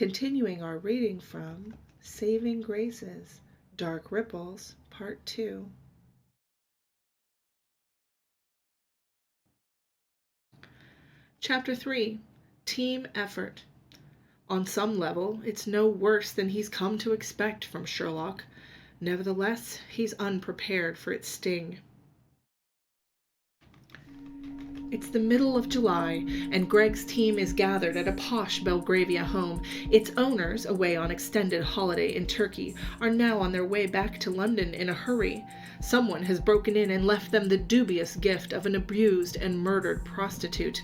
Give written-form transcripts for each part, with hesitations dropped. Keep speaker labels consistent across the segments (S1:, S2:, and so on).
S1: continuing our reading from Saving Graces, Dark Ripples, Part 2. Chapter 3, Team Effort. On some level, it's no worse than he's come to expect from Sherlock. Nevertheless, he's unprepared for its sting. It's the middle of July, and Greg's team is gathered at a posh Belgravia home. Its owners, away on extended holiday in Turkey, are now on their way back to London in a hurry. Someone has broken in and left them the dubious gift of an abused and murdered prostitute.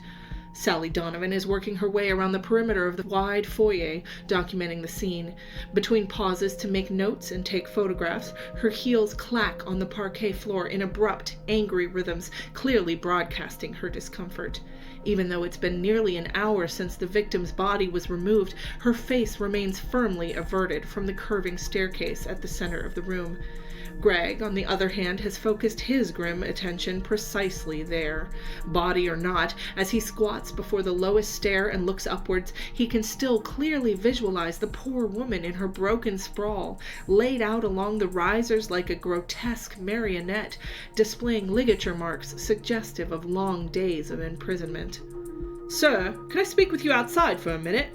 S1: Sally Donovan is working her way around the perimeter of the wide foyer, documenting the scene. Between pauses to make notes and take photographs, her heels clack on the parquet floor in abrupt, angry rhythms, clearly broadcasting her discomfort. Even though it's been nearly an hour since the victim's body was removed, her face remains firmly averted from the curving staircase at the center of the room. Greg, on the other hand, has focused his grim attention precisely there. Body or not, as he squats before the lowest stair and looks upwards, he can still clearly visualize the poor woman in her broken sprawl, laid out along the risers like a grotesque marionette, displaying ligature marks suggestive of long days of imprisonment. "Sir, can I speak with you outside for a minute?"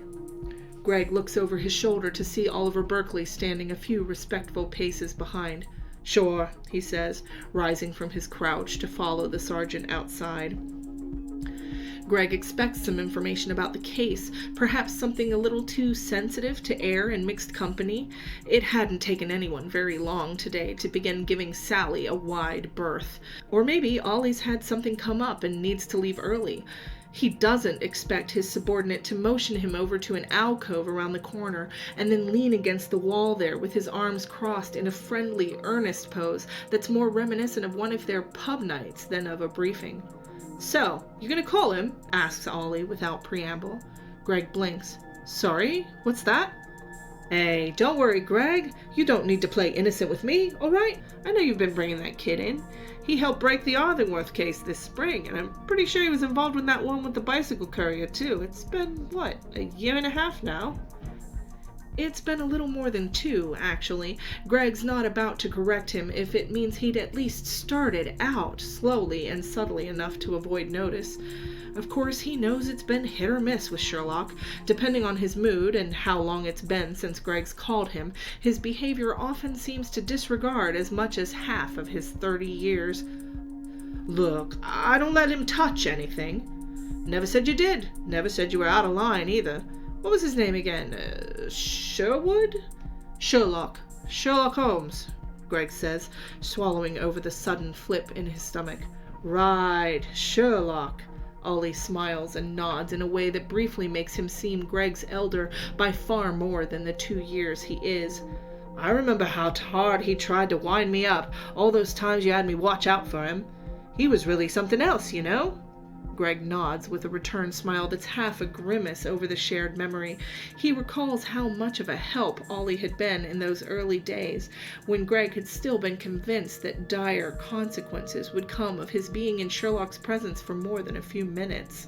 S1: Greg looks over his shoulder to see Oliver Berkeley standing a few respectful paces behind. "Sure," he says, rising from his crouch to follow the sergeant outside. Greg expects some information about the case, perhaps something a little too sensitive to air in mixed company. It hadn't taken anyone very long today to begin giving Sally a wide berth. Or maybe Ollie's had something come up and needs to leave early. He doesn't expect his subordinate to motion him over to an alcove around the corner and then lean against the wall there with his arms crossed in a friendly, earnest pose that's more reminiscent of one of their pub nights than of a briefing. "So, you gonna call him?" asks Ollie without preamble. Greg blinks. "Sorry, what's that?" "Hey, don't worry, Greg. You don't need to play innocent with me, all right? I know you've been bringing that kid in. He helped break the Arthurworth case this spring, and I'm pretty sure he was involved in that one with the bicycle courier, too. It's been, a year and a half now?" It's been a little more than 2, actually. Greg's not about to correct him if it means he'd at least started out slowly and subtly enough to avoid notice. Of course, he knows it's been hit or miss with Sherlock. Depending on his mood and how long it's been since Greg's called him, his behavior often seems to disregard as much as half of his 30 years. "Look, I don't let him touch anything." "Never said you did. Never said you were out of line, either. What was his name again? Sherwood?" "Sherlock. Sherlock Holmes," Greg says, swallowing over the sudden flip in his stomach. "Right, Sherlock." Ollie smiles and nods in a way that briefly makes him seem Greg's elder by far more than the 2 years he is. "I remember how hard he tried to wind me up, all those times you had me watch out for him. He was really something else, you know?" Greg nods with a return smile that's half a grimace over the shared memory. He recalls how much of a help Ollie had been in those early days, when Greg had still been convinced that dire consequences would come of his being in Sherlock's presence for more than a few minutes.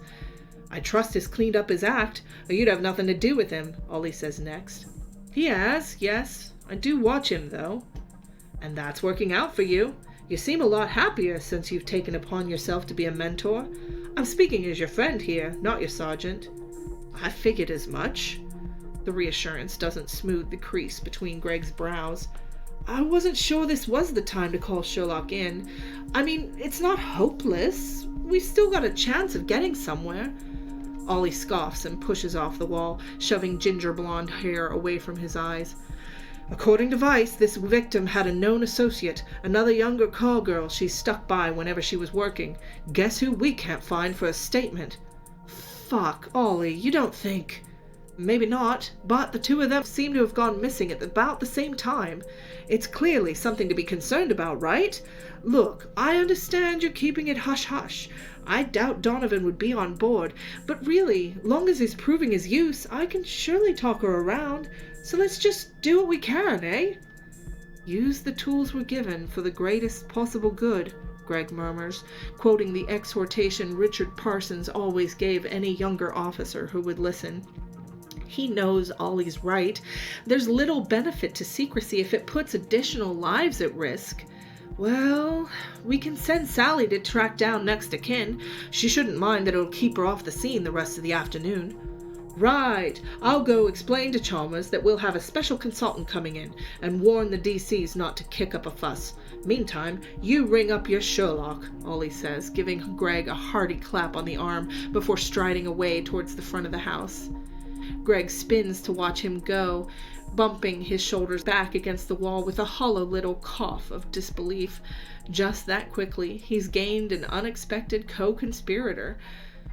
S1: "I trust he's cleaned up his act, or you'd have nothing to do with him," Ollie says next. "He has, yes. I do watch him, though." "And that's working out for you. You seem a lot happier since you've taken upon yourself to be a mentor. I'm speaking as your friend here, not your sergeant." "I figured as much." The reassurance doesn't smooth the crease between Greg's brows. "I wasn't sure this was the time to call Sherlock in. I mean, it's not hopeless. We've still got a chance of getting somewhere." Ollie scoffs and pushes off the wall, shoving ginger blonde hair away from his eyes. "According to Vice, this victim had a known associate, another younger call girl she stuck by whenever she was working. Guess who we can't find for a statement?" "Fuck, Ollie, you don't think—" "Maybe not, but the 2 of them seem to have gone missing at about the same time. It's clearly something to be concerned about, right? Look, I understand you're keeping it hush-hush. I doubt Donovan would be on board, but really, long as he's proving his use, I can surely talk her around. So let's just do what we can, eh?" "Use the tools we're given for the greatest possible good," Greg murmurs, quoting the exhortation Richard Parsons always gave any younger officer who would listen. He knows Ollie's right. There's little benefit to secrecy if it puts additional lives at risk. Well, we can send Sally to track down next of kin. She shouldn't mind that it'll keep her off the scene the rest of the afternoon. Right. I'll go explain to Chalmers that we'll have a special consultant coming in and warn the DCs not to kick up a fuss. Meantime, you ring up your Sherlock, Ollie says, giving Greg a hearty clap on the arm before striding away towards the front of the house. Greg spins to watch him go, bumping his shoulders back against the wall with a hollow little cough of disbelief. Just that quickly, he's gained an unexpected co-conspirator.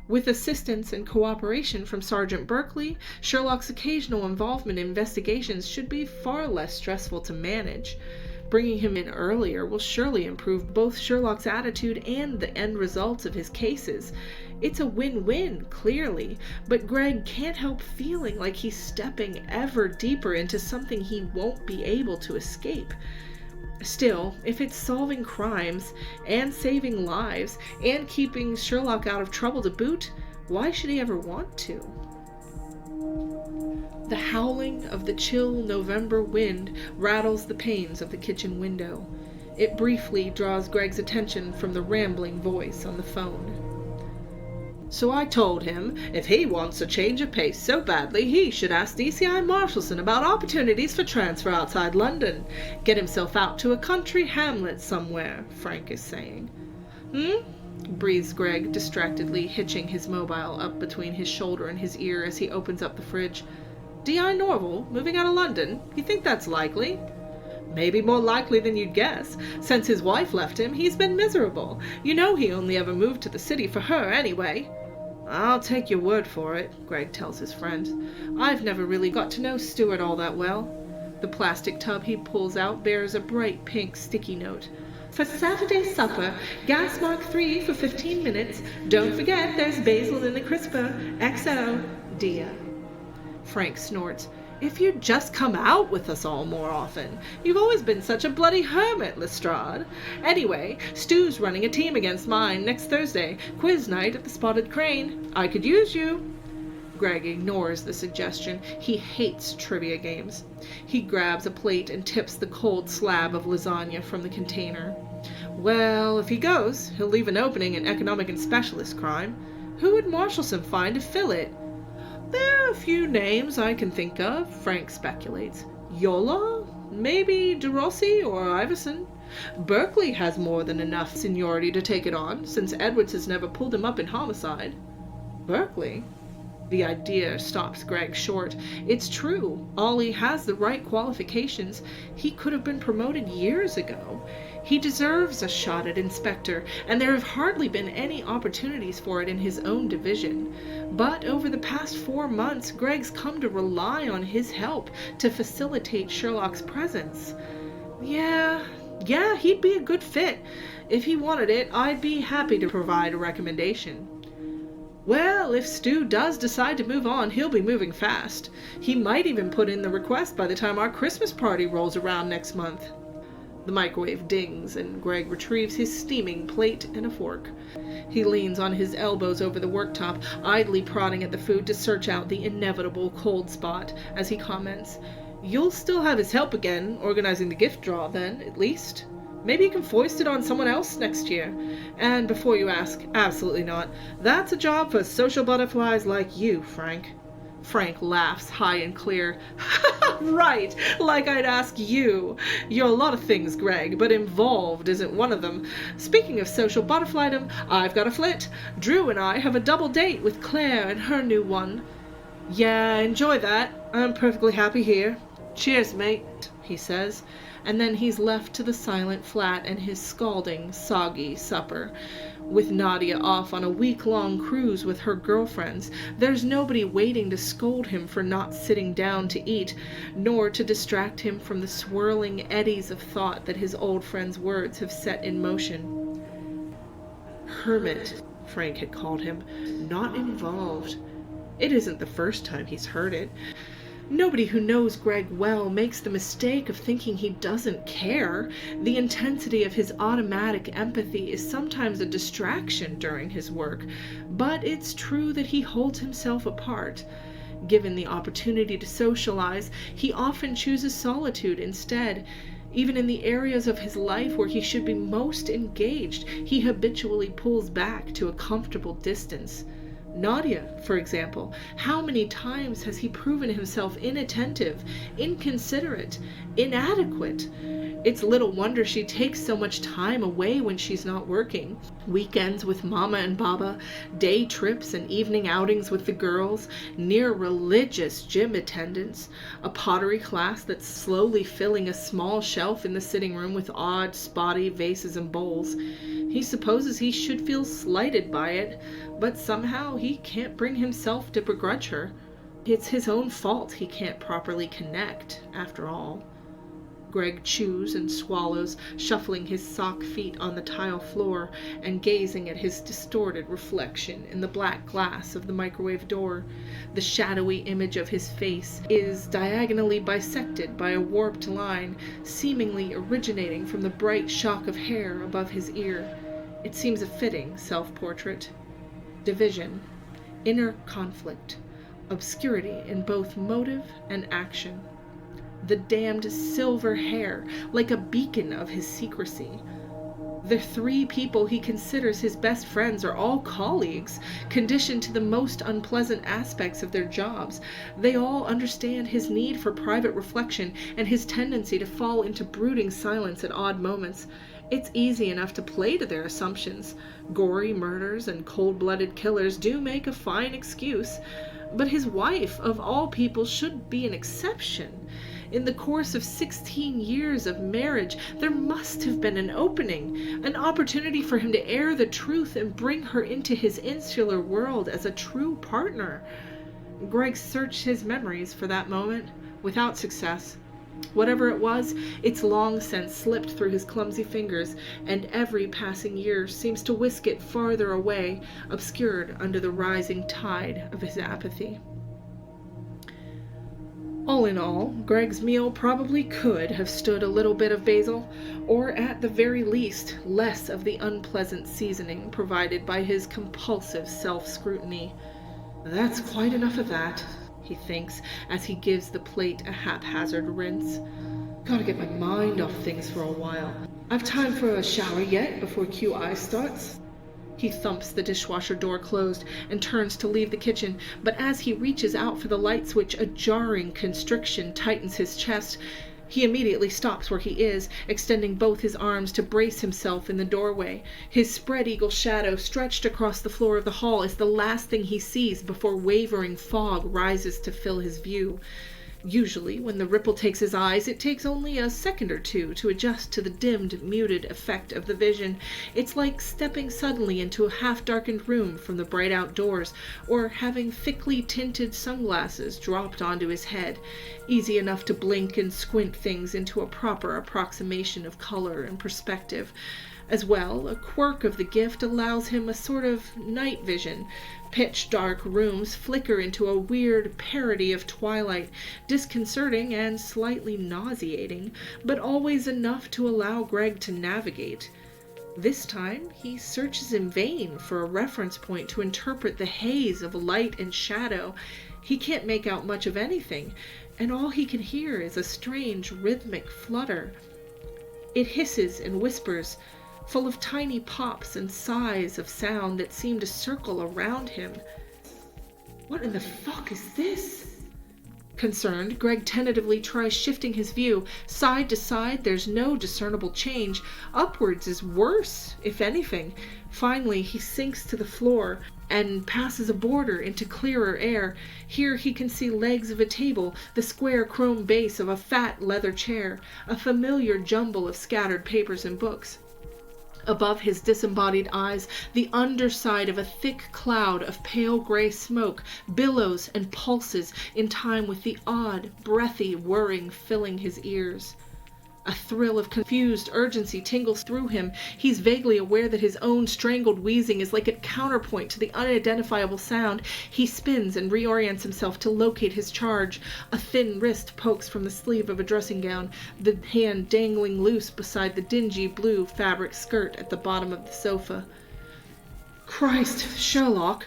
S1: With assistance and cooperation from Sergeant Berkeley, Sherlock's occasional involvement in investigations should be far less stressful to manage. Bringing him in earlier will surely improve both Sherlock's attitude and the end results of his cases. It's a win-win, clearly, but Greg can't help feeling like he's stepping ever deeper into something he won't be able to escape. Still, if it's solving crimes and saving lives and keeping Sherlock out of trouble to boot, why should he ever want to? The howling of the chill November wind rattles the panes of the kitchen window. It briefly draws Greg's attention from the rambling voice on the phone. So I told him if he wants a change of pace so badly, he should ask DCI Marshalson about opportunities for transfer outside London. Get himself out to a country hamlet somewhere, Frank is saying. Breathes Greg distractedly, hitching his mobile up between his shoulder and his ear as he opens up the fridge. D.I. Norval, moving out of London? You think that's likely? Maybe more likely than you'd guess. Since his wife left him, he's been miserable. You know he only ever moved to the city for her anyway. I'll take your word for it, Greg tells his friend. I've never really got to know Stuart all that well. The plastic tub he pulls out bears a bright pink sticky note. For Saturday supper, gas mark 3 for 15 minutes. Don't forget there's basil in the crisper. XO, Dia. Frank snorts. If you'd just come out with us all more often. You've always been such a bloody hermit, Lestrade. Anyway, Stu's running a team against mine next Thursday. Quiz night at the Spotted Crane. I could use you. Greg ignores the suggestion. He hates trivia games. He grabs a plate and tips the cold slab of lasagna from the container. Well, if he goes, he'll leave an opening in economic and specialist crime. Who would Marshalson find to fill it? There are a few names I can think of, Frank speculates. Yola? Maybe De Rossi or Iverson. Berkeley has more than enough seniority to take it on, since Edwards has never pulled him up in homicide. Berkeley? The idea stops Greg short. It's true. Ollie has the right qualifications. He could have been promoted years ago. He deserves a shot at inspector, and there have hardly been any opportunities for it in his own division. But over the past 4 months, Greg's come to rely on his help to facilitate Sherlock's presence. Yeah, he'd be a good fit. If he wanted it, I'd be happy to provide a recommendation. Well, if Stu does decide to move on, he'll be moving fast. He might even put in the request by the time our Christmas party rolls around next month. The microwave dings, and Greg retrieves his steaming plate and a fork. He leans on his elbows over the worktop, idly prodding at the food to search out the inevitable cold spot, as he comments, You'll still have his help again, organizing the gift draw then, at least. Maybe you can foist it on someone else next year. And before you ask, absolutely not. That's a job for social butterflies like you, Frank. Frank laughs high and clear. Right, like I'd ask you. You're a lot of things, Greg, but involved isn't one of them. Speaking of social butterflydom, I've got a flit. Drew and I have a double date with Claire and her new one. Yeah, enjoy that. I'm perfectly happy here. Cheers, mate, he says, and then he's left to the silent flat and his scalding, soggy supper. With Nadia off on a week-long cruise with her girlfriends, there's nobody waiting to scold him for not sitting down to eat, nor to distract him from the swirling eddies of thought that his old friend's words have set in motion. Hermit, Frank had called him, not involved. It isn't the first time he's heard it. Nobody who knows Greg well makes the mistake of thinking he doesn't care. The intensity of his automatic empathy is sometimes a distraction during his work, but it's true that he holds himself apart. Given the opportunity to socialize, he often chooses solitude instead. Even in the areas of his life where he should be most engaged, he habitually pulls back to a comfortable distance. Nadia, for example, how many times has he proven himself inattentive, inconsiderate, inadequate? It's little wonder she takes so much time away when she's not working. Weekends with Mama and Baba, day trips and evening outings with the girls, near religious gym attendance, a pottery class that's slowly filling a small shelf in the sitting room with odd, spotty vases and bowls. He supposes he should feel slighted by it, but somehow he can't bring himself to begrudge her. It's his own fault he can't properly connect, after all. Greg chews and swallows, shuffling his sock feet on the tile floor and gazing at his distorted reflection in the black glass of the microwave door. The shadowy image of his face is diagonally bisected by a warped line, seemingly originating from the bright shock of hair above his ear. It seems a fitting self-portrait. Division, inner conflict, obscurity in both motive and action. The damned silver hair, like a beacon of his secrecy. The 3 people he considers his best friends are all colleagues, conditioned to the most unpleasant aspects of their jobs. They all understand his need for private reflection and his tendency to fall into brooding silence at odd moments. It's easy enough to play to their assumptions. Gory murders and cold-blooded killers do make a fine excuse, but his wife, of all people, should be an exception. In the course of 16 years of marriage, there must have been an opening, an opportunity for him to air the truth and bring her into his insular world as a true partner. Greg searched his memories for that moment, without success. Whatever it was, it's long since slipped through his clumsy fingers, and every passing year seems to whisk it farther away, obscured under the rising tide of his apathy. All in all, Greg's meal probably could have stood a little bit of basil, or at the very least, less of the unpleasant seasoning provided by his compulsive self-scrutiny. That's quite enough of that, he thinks, as he gives the plate a haphazard rinse. Gotta get my mind off things for a while. I've time for a shower yet before QI starts. He thumps the dishwasher door closed and turns to leave the kitchen, but as he reaches out for the light switch, a jarring constriction tightens his chest. He immediately stops where he is, extending both his arms to brace himself in the doorway. His spread-eagle shadow stretched across the floor of the hall is the last thing he sees before wavering fog rises to fill his view. Usually, when the ripple takes his eyes, it takes only a second or two to adjust to the dimmed, muted effect of the vision. It's like stepping suddenly into a half-darkened room from the bright outdoors, or having thickly tinted sunglasses dropped onto his head. Easy enough to blink and squint things into a proper approximation of color and perspective. As well, a quirk of the gift allows him a sort of night vision. Pitch-dark rooms flicker into a weird parody of twilight, disconcerting and slightly nauseating, but always enough to allow Greg to navigate. This time, he searches in vain for a reference point to interpret the haze of light and shadow. He can't make out much of anything, and all he can hear is a strange rhythmic flutter. It hisses and whispers, full of tiny pops and sighs of sound that seem to circle around him. What in the fuck is this? Concerned, Greg tentatively tries shifting his view. Side to side, there's no discernible change. Upwards is worse, if anything. Finally, he sinks to the floor and passes a border into clearer air. Here he can see legs of a table, the square chrome base of a fat leather chair, a familiar jumble of scattered papers and books. Above his disembodied eyes, the underside of a thick cloud of pale gray smoke billows and pulses in time with the odd, breathy whirring filling his ears. A thrill of confused urgency tingles through him. He's vaguely aware that his own strangled wheezing is like a counterpoint to the unidentifiable sound. He spins and reorients himself to locate his charge. A thin wrist pokes from the sleeve of a dressing gown, the hand dangling loose beside the dingy blue fabric skirt at the bottom of the sofa. Christ, Sherlock!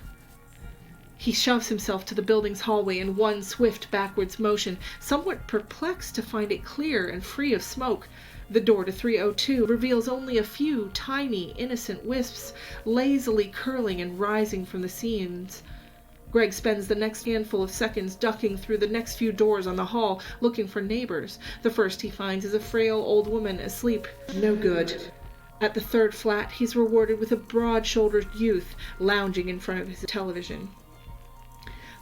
S1: He shoves himself to the building's hallway in one swift backwards motion, somewhat perplexed to find it clear and free of smoke. The door to 302 reveals only a few tiny, innocent wisps, lazily curling and rising from the seams. Greg spends the next handful of seconds ducking through the next few doors on the hall, looking for neighbors. The first he finds is a frail old woman asleep. No good. At the third flat, he's rewarded with a broad-shouldered youth lounging in front of his television.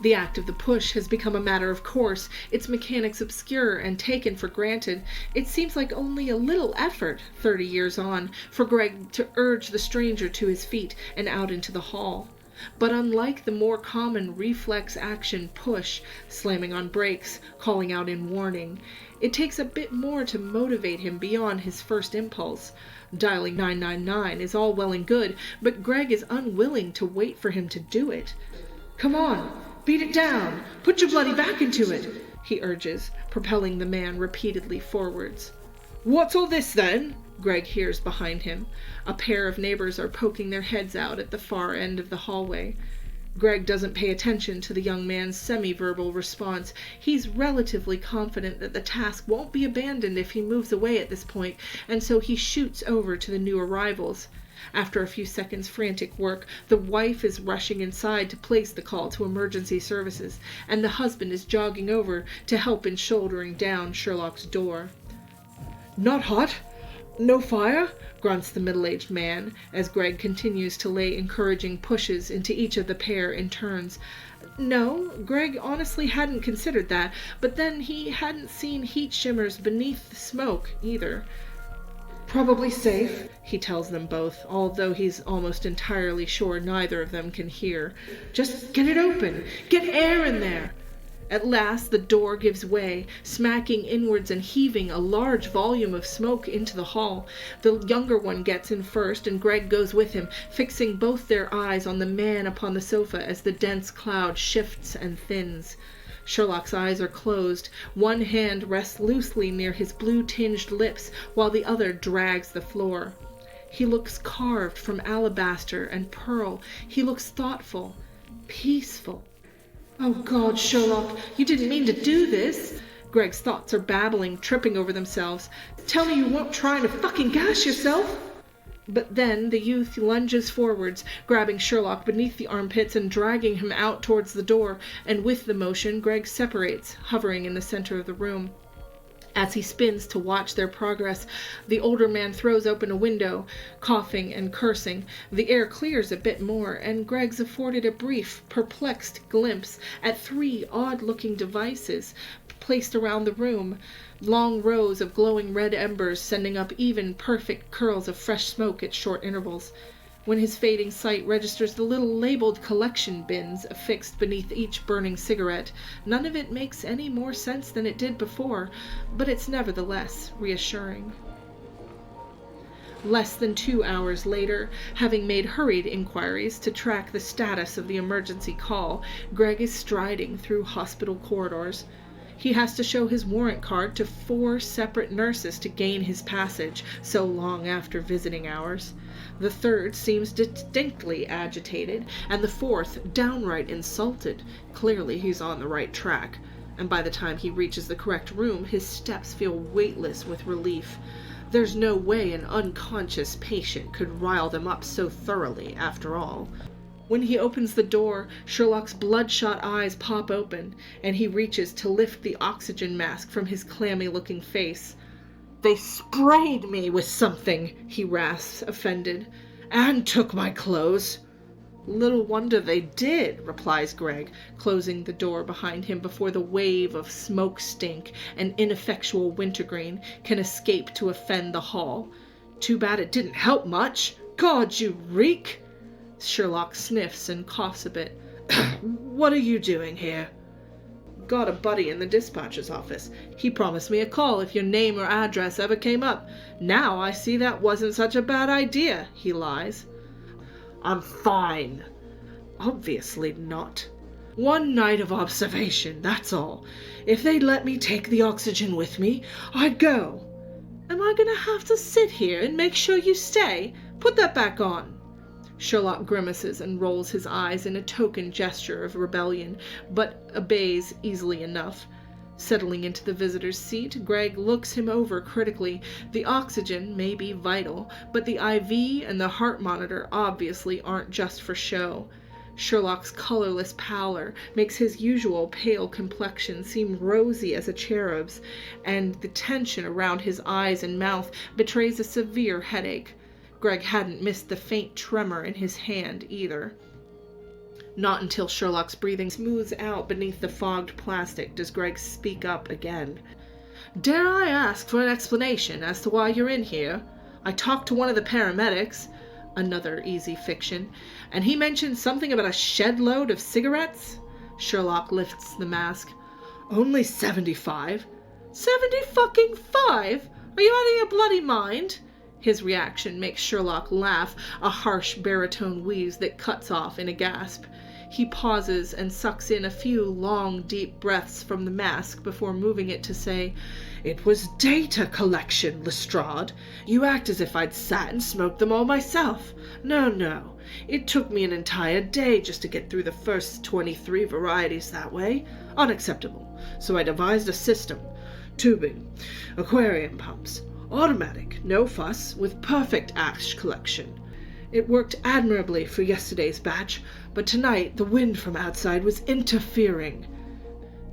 S1: The act of the push has become a matter of course, its mechanics obscure and taken for granted. It seems like only a little effort, 30 years on, for Greg to urge the stranger to his feet and out into the hall. But unlike the more common reflex action push, slamming on brakes, calling out in warning, it takes a bit more to motivate him beyond his first impulse. Dialing 999 is all well and good, but Greg is unwilling to wait for him to do it. "Come on! Beat it down! Put your bloody back into it!" he urges, propelling the man repeatedly forwards. "What's all this, then?" Greg hears behind him. A pair of neighbors are poking their heads out at the far end of the hallway. Greg doesn't pay attention to the young man's semi-verbal response. He's relatively confident that the task won't be abandoned if he moves away at this point, and so he shoots over to the new arrivals. After a few seconds' frantic work, the wife is rushing inside to place the call to emergency services, and the husband is jogging over to help in shouldering down Sherlock's door. "Not hot? No fire?" grunts the middle-aged man, as Greg continues to lay encouraging pushes into each of the pair in turns. No, Greg honestly hadn't considered that, but then he hadn't seen heat shimmers beneath the smoke, either. "Probably safe," he tells them both, although he's almost entirely sure neither of them can hear. "Just get it open! Get air in there!" At last the door gives way, smacking inwards and heaving a large volume of smoke into the hall. The younger one gets in first, and Greg goes with him, fixing both their eyes on the man upon the sofa as the dense cloud shifts and thins. Sherlock's eyes are closed. One hand rests loosely near his blue-tinged lips, while the other drags the floor. He looks carved from alabaster and pearl. He looks thoughtful, peaceful. "Oh God, Sherlock, you didn't mean to do this!" Greg's thoughts are babbling, tripping over themselves. "Tell me you weren't trying to fucking gas yourself!" But then the youth lunges forwards, grabbing Sherlock beneath the armpits and dragging him out towards the door, and with the motion, Greg separates, hovering in the center of the room. As he spins to watch their progress, the older man throws open a window, coughing and cursing. The air clears a bit more, and Greg's afforded a brief, perplexed glimpse at 3 odd-looking devices placed around the room, long rows of glowing red embers sending up even, perfect curls of fresh smoke at short intervals. When his fading sight registers the little labeled collection bins affixed beneath each burning cigarette, none of it makes any more sense than it did before, but it's nevertheless reassuring. Less than 2 hours later, having made hurried inquiries to track the status of the emergency call, Greg is striding through hospital corridors. He has to show his warrant card to 4 separate nurses to gain his passage, so long after visiting hours. The third seems distinctly agitated, and the fourth downright insulted. Clearly he's on the right track, and by the time he reaches the correct room, his steps feel weightless with relief. There's no way an unconscious patient could rile them up so thoroughly, after all. When he opens the door, Sherlock's bloodshot eyes pop open, and he reaches to lift the oxygen mask from his clammy-looking face. "They sprayed me with something," he rasps, offended, "and took my clothes." "Little wonder they did," replies Greg, closing the door behind him before the wave of smoke stink and ineffectual wintergreen can escape to offend the hall. "Too bad it didn't help much. God, you reek!" Sherlock sniffs and coughs a bit. "What are you doing here?" "Got a buddy in the dispatcher's office. He promised me a call if your name or address ever came up. Now I see that wasn't such a bad idea," he lies. "I'm fine." "Obviously not. One night of observation, that's all. If they'd let me take the oxygen with me, I'd go." "Am I gonna have to sit here and make sure you stay? Put that back on." Sherlock grimaces and rolls his eyes in a token gesture of rebellion, but obeys easily enough. Settling into the visitor's seat, Greg looks him over critically. The oxygen may be vital, but the IV and the heart monitor obviously aren't just for show. Sherlock's colorless pallor makes his usual pale complexion seem rosy as a cherub's, and the tension around his eyes and mouth betrays a severe headache. Greg hadn't missed the faint tremor in his hand either. Not until Sherlock's breathing smooths out beneath the fogged plastic does Greg speak up again. "Dare I ask for an explanation as to why you're in here? I talked to one of the paramedics," another easy fiction, "and he mentioned something about a shed load of cigarettes." Sherlock lifts the mask. "Only 75. 70-fucking-5? Are you out of your bloody mind?" His reaction makes Sherlock laugh, a harsh baritone wheeze that cuts off in a gasp. He pauses and sucks in a few long, deep breaths from the mask before moving it to say, "It was data collection, Lestrade. You act as if I'd sat and smoked them all myself. No. It took me an entire day just to get through the first 23 varieties that way. Unacceptable. So I devised a system. Tubing, aquarium pumps, automatic, no fuss, with perfect ash collection. It worked admirably for yesterday's batch, but tonight the wind from outside was interfering."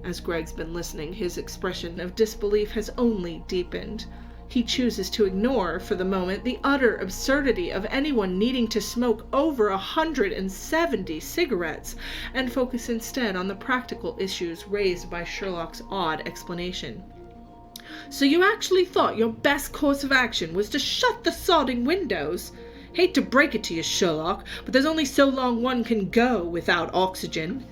S1: As Greg's been listening, his expression of disbelief has only deepened. He chooses to ignore, for the moment, the utter absurdity of anyone needing to smoke over 170 cigarettes, and focus instead on the practical issues raised by Sherlock's odd explanation. "So you actually thought your best course of action was to shut the sodding windows? Hate to break it to you, Sherlock, but there's only so long one can go without oxygen."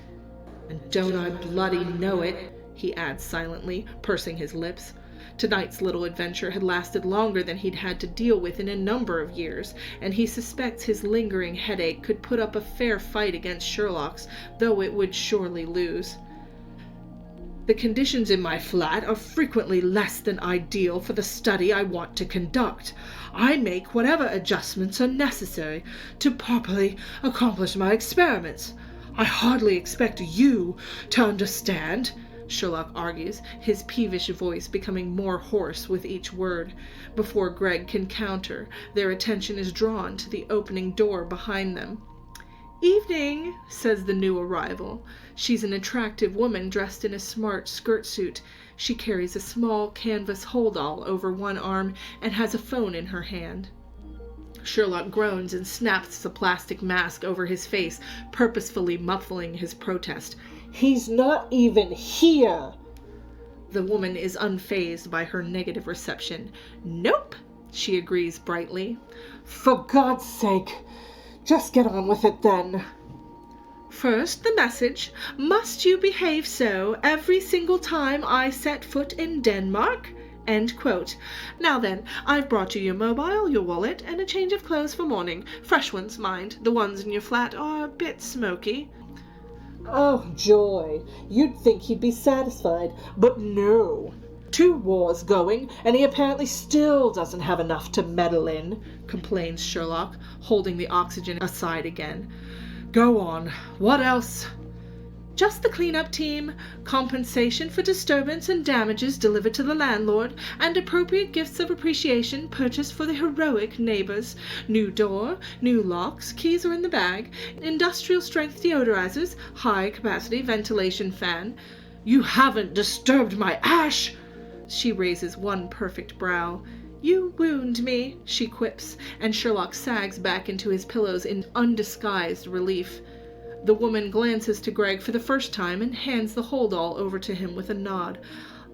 S1: "And don't I bloody know it," he adds silently, pursing his lips. Tonight's little adventure had lasted longer than he'd had to deal with in a number of years, and he suspects his lingering headache could put up a fair fight against Sherlock's, though it would surely lose. "The conditions in my flat are frequently less than ideal for the study I want to conduct. I make whatever adjustments are necessary to properly accomplish my experiments. I hardly expect you to understand," Sherlock argues, his peevish voice becoming more hoarse with each word. Before Greg can counter, their attention is drawn to the opening door behind them. "Evening," says the new arrival. She's an attractive woman dressed in a smart skirt suit. She carries a small canvas hold-all over one arm and has a phone in her hand. Sherlock groans and snaps the plastic mask over his face, purposefully muffling his protest. "He's not even here!" The woman is unfazed by her negative reception. "Nope," she agrees brightly. "For God's sake, just get on with it then." "First, the message. Must you behave so every single time I set foot in Denmark?" End quote. "Now then, I've brought you your mobile, your wallet, and a change of clothes for morning. Fresh ones, mind. The ones in your flat are a bit smoky." "Oh, joy. You'd think he'd be satisfied, but no. 2 wars going, and he apparently still doesn't have enough to meddle in," complains Sherlock, holding the oxygen aside again. "Go on. What else?" "Just the cleanup team, compensation for disturbance and damages delivered to the landlord, and appropriate gifts of appreciation purchased for the heroic neighbors. New door, new locks, keys are in the bag, industrial strength deodorizers, high capacity ventilation fan." "You haven't disturbed my ash!" She raises one perfect brow. "You wound me," she quips, and Sherlock sags back into his pillows in undisguised relief. The woman glances to Greg for the first time and hands the hold-all over to him with a nod.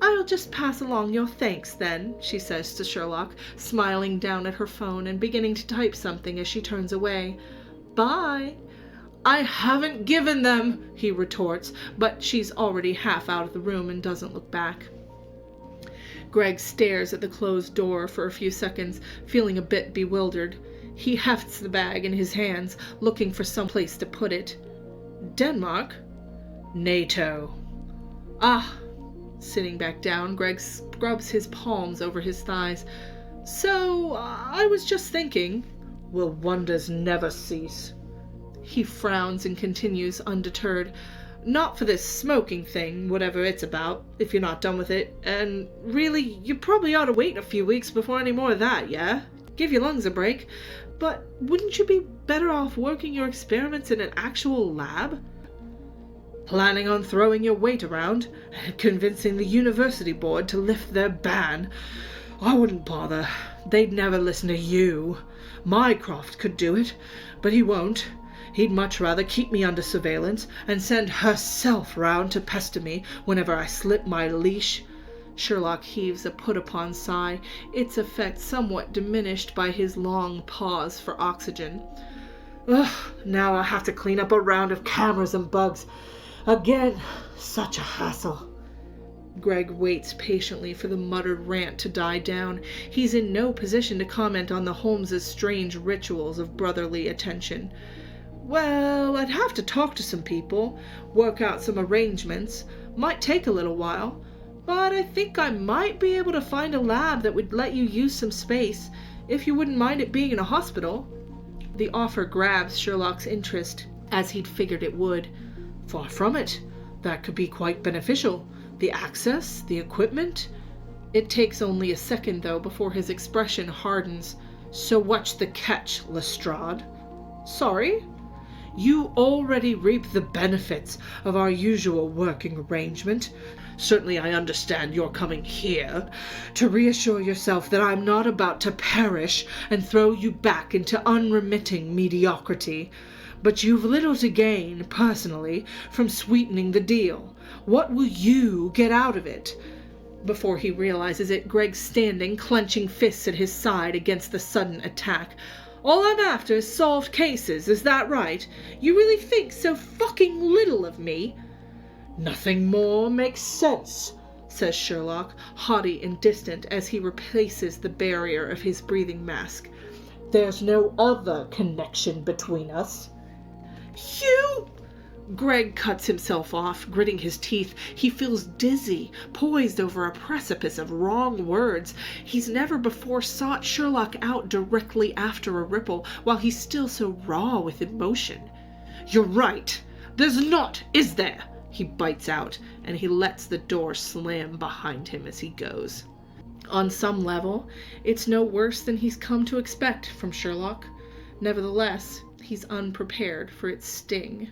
S1: "I'll just pass along your thanks, then," she says to Sherlock, smiling down at her phone and beginning to type something as she turns away. "Bye." "I haven't given them," he retorts, but she's already half out of the room and doesn't look back. Greg stares at the closed door for a few seconds, feeling a bit bewildered. He hefts the bag in his hands, looking for some place to put it. "Denmark?" "NATO." "Ah." Sitting back down, Greg scrubs his palms over his thighs. "So, I was just thinking, will wonders never cease? He frowns and continues undeterred. Not for this smoking thing, whatever it's about, if you're not done with it. And really, you probably ought to wait a few weeks before any more of that, yeah? Give your lungs a break. But wouldn't you be better off working your experiments in an actual lab? Planning on throwing your weight around and convincing the university board to lift their ban? I wouldn't bother. They'd never listen to you. Mycroft could do it, but he won't. He'd much rather keep me under surveillance and send herself round to pester me whenever I slip my leash. Sherlock heaves a put-upon sigh, its effect somewhat diminished by his long pause for oxygen. Ugh, now I'll have to clean up a round of cameras and bugs. Again, such a hassle. Greg waits patiently for the muttered rant to die down. He's in no position to comment on the Holmeses' strange rituals of brotherly attention. Well, I'd have to talk to some people, work out some arrangements. Might take a little while, but I think I might be able to find a lab that would let you use some space, if you wouldn't mind it being in a hospital. The offer grabs Sherlock's interest, as he'd figured it would. Far from it. That could be quite beneficial. The access, the equipment. It takes only a second, though, before his expression hardens. So what's the catch, Lestrade? Sorry? You already reap the benefits of our usual working arrangement. Certainly I understand you're coming here to reassure yourself that I'm not about to perish and throw you back into unremitting mediocrity. But you've little to gain, personally, from sweetening the deal. What will you get out of it? Before he realizes it, Greg's standing, clenching fists at his side against the sudden attack. All I'm after is solved cases, is that right? You really think so fucking little of me? Nothing more makes sense, says Sherlock, haughty and distant as he replaces the barrier of his breathing mask. There's no other connection between us. You... Greg cuts himself off, gritting his teeth. He feels dizzy, poised over a precipice of wrong words. He's never before sought Sherlock out directly after a ripple, while he's still so raw with emotion. You're right. There's not, is there? He bites out, and he lets the door slam behind him as he goes. On some level, it's no worse than he's come to expect from Sherlock. Nevertheless, he's unprepared for its sting.